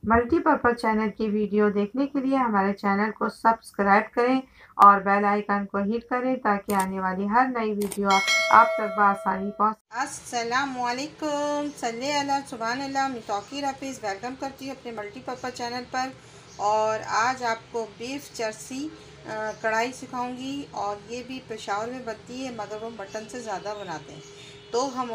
Multipurpose channel की video देखने के लिए हमारे चैनल को सब्सक्राइब करें और बेल आइकन को हिट करें ताकि आने वाली हर नई वीडियो आप तक बआसानी पहुँच। अस्सलामुअलैकुम, सल्ले अला सुभान अल्लाह। मैं तौकीर हफीज़ वेलकम करती हूँ अपने मल्टीपर्पज़ चैनल पर। और आज आपको बीफ जर्सी कढ़ाई सिखाऊंगी और ये भी पेशावर में बनती है मगर वो मटन से ज़्यादा बनाते हैं। तो हम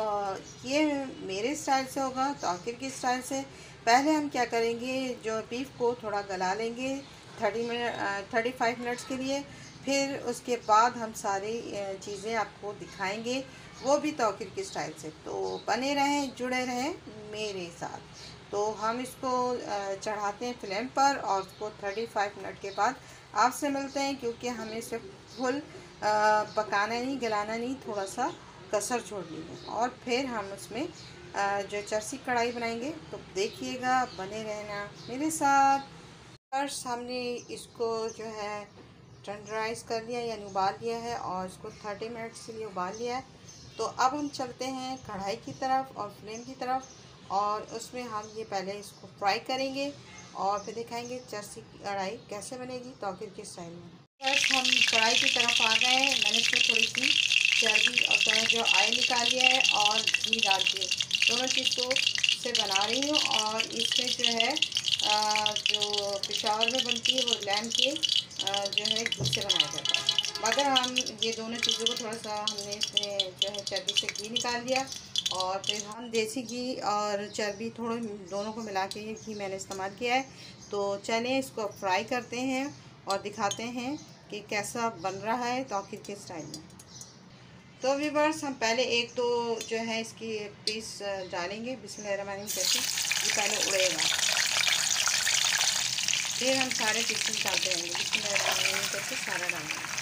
ये मेरे स्टाइल से होगा, तौकीर के स्टाइल से। पहले हम क्या करेंगे, जो बीफ को थोड़ा गला लेंगे 35 मिनट्स के लिए। फिर उसके बाद हम सारी चीज़ें आपको दिखाएंगे, वो भी तौकीर के स्टाइल से। तो बने रहें, जुड़े रहें मेरे साथ। तो हम इसको चढ़ाते हैं फ्लेम पर और उसको 35 मिनट के बाद आपसे मिलते हैं, क्योंकि हमें इसे फुल पकाना नहीं, गलाना नहीं, थोड़ा सा कसर छोड़नी है। और फिर हम उसमें जो जर्सी कढ़ाई बनाएंगे। तो देखिएगा, बने रहना मेरे साथ। फर्स्ट हमने इसको जो है टेंडराइज़ कर लिया यानी उबाल लिया है और इसको 30 मिनट्स के लिए उबाल लिया है। तो अब हम चलते हैं कढ़ाई की तरफ और फ्लेम की तरफ, और उसमें हम ये पहले इसको फ्राई करेंगे और फिर दिखाएंगे जर्सी कढ़ाई कैसे बनेगी तौकीर के स्टाइल में। फर्स्ट हम कढ़ाई की तरफ आ गए हैं। मैंने इसमें थोड़ी सी चर्बी और थोड़ा जो ऑयल निकाल लिया है और घी डाल के दोनों चीज़ को से बना रही हूँ। और इसमें जो है जो पेशावर में बनती है वो लैम के जो है घी से बनाया जाता है। मगर हम ये दोनों चीज़ों को थोड़ा सा हमने इसमें जो है चर्बी से घी निकाल दिया और फिर हम देसी घी और चर्बी थोड़े दोनों को मिला के ये घी मैंने इस्तेमाल किया है। तो चलें इसको फ्राई करते हैं और दिखाते हैं कि कैसा बन रहा है तौकीर के स्टाइल में। तो व्यूअर्स, हम पहले एक तो जो है इसकी पीस डालेंगे बिस्मिल्लाहिर्रहमानिर्रहीम करके। ये पहले उड़ेगा, फिर हम सारे पीसेस डालते रहेंगे बिस्मिल्लाहिर्रहमानिर्रहीम करके सारा डालेंगे।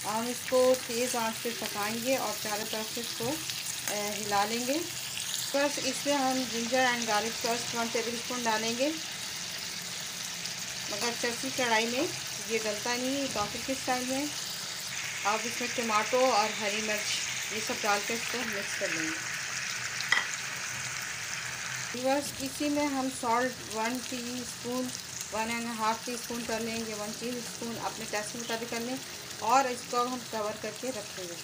हम इसको तेज़ आंच पे पकाएंगे और चारों तरफ से इसको हिला लेंगे। बस इसमें हम ginger and garlic paste 1 table spoon डालेंगे। मगर जर्सी कढ़ाई में ये डलता नहीं है तौकीर के स्टाइल में। अब इसमें टमाटो और हरी मिर्च ये सब डाल के इसको मिक्स कर लेंगे। बस इसी में हम सॉल्ट 1 टीस्पून 1.5 टीस्पून कर लेंगे, 1 टीस्पून अपने टेस्ट के मुताबिक कर लें। और इसको हम कवर करके रखेंगे।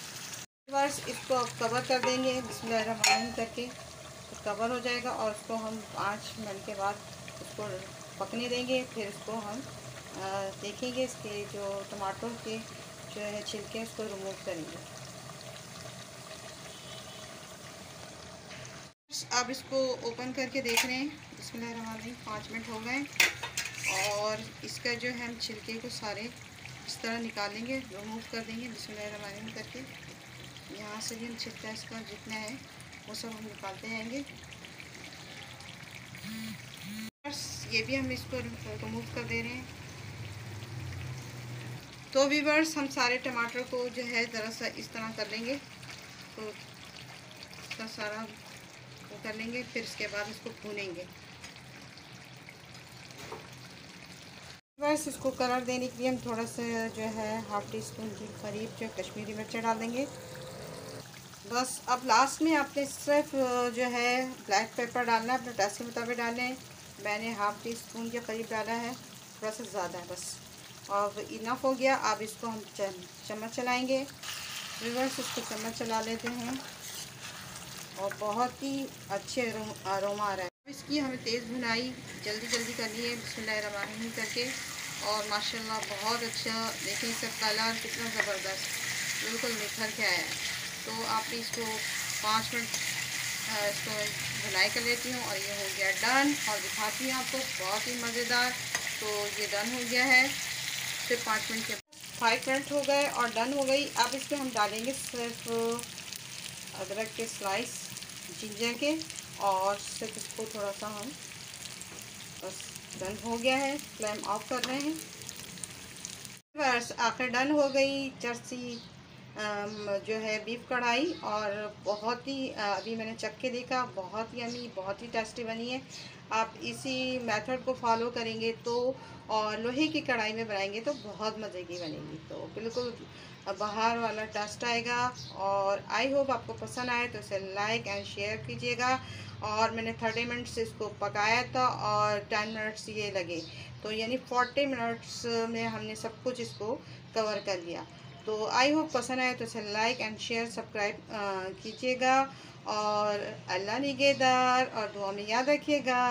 बस इसको अब कवर कर देंगे बिस्मिल्लाहिर्रहमानिर्रहीम करके। तो कवर हो जाएगा और इसको हम 5 मिनट के बाद इसको पकने देंगे। फिर इसको हम देखेंगे इसके जो टमाटो के जो है छिलके उसको रिमूव करेंगे। अब इसको ओपन करके देख रहे हैं बिस्मिल्लाहिर्रहमानिर्रहीम। 5 मिनट हो गए और इसका जो है हम छिलके को सारे इस तरह निकालेंगे, रिमूव कर देंगे बिस्मिल्लाहिर्रहमानिर्रहीम करके। यहाँ से भी हम छिलका इसका जितना है वो सब हम निकालते जाएंगे। ये भी हम इसको रिमूव कर दे रहे हैं। तो व्यूअर्स, हम सारे टमाटर को जो है ज़रा सा इस तरह कर लेंगे। तो इसका सारा वो कर लेंगे, फिर इसके बाद इसको भूनेंगे। बस इसको कलर देने के लिए हम थोड़ा सा जो है 1/2 टीस्पून के करीब जो कश्मीरी मिर्च डाल देंगे। बस अब लास्ट में आपने सिर्फ जो है ब्लैक पेपर डालना है, अपने टेस्ट के मुताबिक डालना है। मैंने 1/2 टीस्पून के करीब डाला है, थोड़ा सा ज़्यादा है बस। अब इनफ हो गया। अब इसको हम चम्मच चलाएंगे। रिवर्स इसको चम्मच चला लेते हैं और बहुत ही अच्छे अरोमा आ रहा है। अब इसकी हमें तेज़ भुनाई जल्दी जल्दी करनी है बिस्मिल्लाहिर्रहमानिर्रहीम करके। और माशाल्लाह बहुत अच्छा, देखें इसका कलर कितना ज़बरदस्त, बिल्कुल निखर के आया है। तो आपने इसको 5 मिनट इसको भुनाई कर लेती हूँ और ये हो गया डन। और दिखाती हूँ आपको, बहुत ही मज़ेदार। तो ये डन हो गया है। फिर 5 मिनट के 5 मिनट हो गए और डन हो गई। अब इसमें हम डालेंगे सिर्फ अदरक के स्लाइस, जिंजर के, और सिर्फ इसको थोड़ा सा हम बस डन हो गया है। फ्लेम ऑफ कर रहे हैं। बस आखिर डन हो गई जर्सी जो है बीफ कढ़ाई। और बहुत ही अभी मैंने चख के देखा, बहुत ही यमी, बहुत ही टेस्टी बनी है। आप इसी मेथड को फॉलो करेंगे तो और लोहे की कढ़ाई में बनाएंगे तो बहुत मज़े की बनेगी। तो बिल्कुल बाहर वाला टेस्ट आएगा। और आई होप आपको पसंद आए तो इसे लाइक एंड शेयर कीजिएगा और मैंने 30 मिनट्स इसको पकाया था और 10 मिनट्स ये लगे, तो यानी 40 मिनट्स में हमने सब कुछ इसको कवर कर लिया। तो आई होप पसंद आए तो इसे लाइक एंड शेयर सब्सक्राइब कीजिएगा और अल्लाह निगहदार और दुआ में याद रखिएगा।